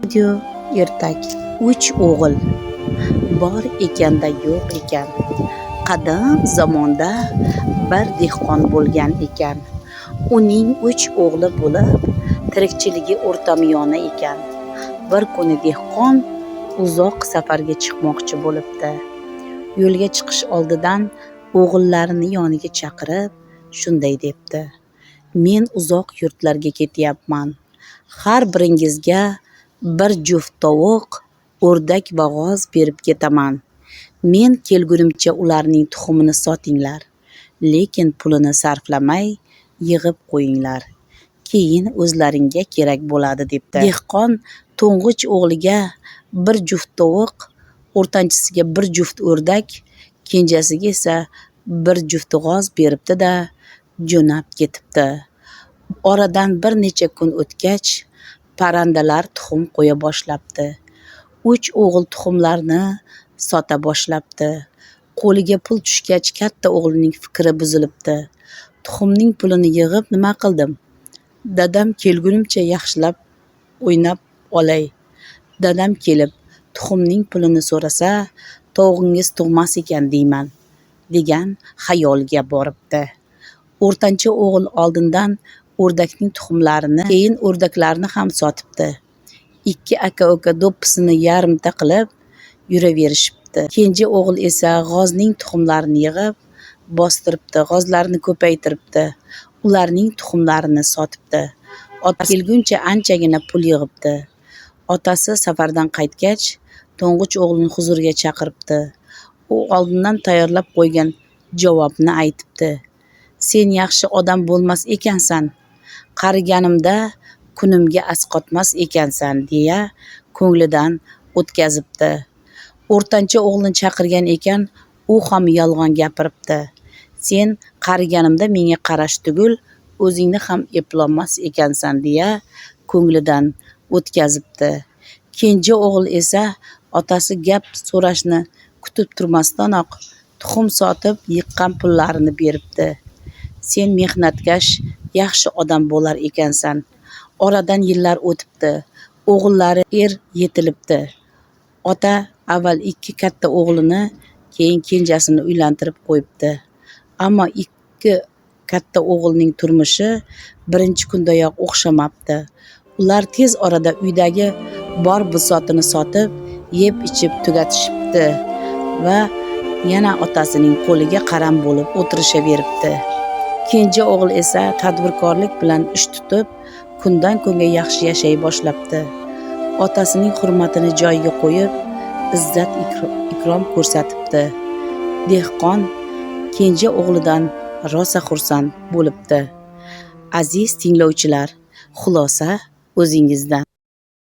Video ertak 3 o'g'il bor ekanda yo'q ekan. Qadim zamonda bir dehqon bo'lgan ekan. Uning 3 o'g'li bo'lib, tirikchiligi o'rtamiyona ekan. Bir kuni dehqon uzoq safarga chiqmoqchi bo'libdi. Yo'lga chiqish oldidan o'g'illarini yoniga chaqirib, shunday debdi: "Men uzoq yurtlarga ketyapman. Har biringizga bir juft tovuq, o'rdak va g'oz berib ketaman. Men kelgunimcha ularning tuxumini sotinglar, lekin pulini sarflamay yig'ib qo'yinglar. Keyin o'zlaringga kerak bo'ladi" debdi. Dehqon to'ng'ich o'g'liga bir juft tovuq, o'rtanchisiga bir juft o'rdak, kenjasiga esa bir juft g'oz beribdi-da, jo'nab ketibdi. Oradan bir necha kun o'tgach, parrandalar tuxum qo'ya boshlabdi. 3 o'g'il tuxumlarni sota boshlabdi. Qo'liga pul tushgach, katta o'g'lining fikri buzilibdi. Tuxumning pulini yig'ib nima qildim? Dadam kelgunimcha yaxshilab o'ynab olay. Dadam kelib tuxumning pulini so'rasa, tovug'ingiz tug'mas ekan deyman, degan xayolga boribdi. O'rtancha o'g'il oldindan o'rdakning tuxumlarini, keyin o'rdaklarni ham sotibdi. 2 aka-uka do'ppisini yarimta qilib yuraverishibdi. Kenja o'g'il esa g'ozning tuxumlarini yig'ib bostiribdi, g'ozlarni ko'paytiribdi, ularning tuxumlarini sotibdi. Ota kelguncha anchagina pul yig'ibdi. Otasi safardan qaytgach, to'ng'ich o'g'lini huzuriga chaqiribdi. U oldindan tayyorlab qo'ygan javobni aytibdi. "Sen yaxshi odam bo'lmas ekansan. Qariganimda kunimga asqotmas ekansan", deya ko'nglidan o'tkazibdi. O'rtancha o'g'lini chaqirgan ekan, u ham yolg'on gapiribdi. "Sen qariganimda menga qarash tugul, o'zingni ham eplolmas ekansan", deya ko'nglidan o'tkazibdi. Kenja o'g'il esa otasi gap so'rashni kutib turmasdanoq tuxum sotib yiqqan pullarini beribdi. "Sen mehnatkash, yaxshi odam bo'lar ekansan. Oradan yillar o'tibdi. O'g'illari yetilibdi. Ota avval 2 katta o'g'lini, keyin kenjasini uylantirib qo'yibdi. Ammo 2 katta o'g'ilning turmushi birinchi kundayoq o'xshamabdi. Ular tez orada uydagi bor bisotini sotib, yeb-ichib tugatishibdi va yana otasining qo'liga qaram bo'lib o'tirishaveribdi. Kenja o'g'il esa tadbirkorlik bilan ish tutib, kundan kunga yaxshi yashay boshlabdi. Otasining hurmatini joyiga qo'yib, izzat ikrom ko'rsatibdi. Dehqon kenja o'g'lidan rosa xursand bo'libdi. Aziz tinglovchilar, xulosa o'zingizdan.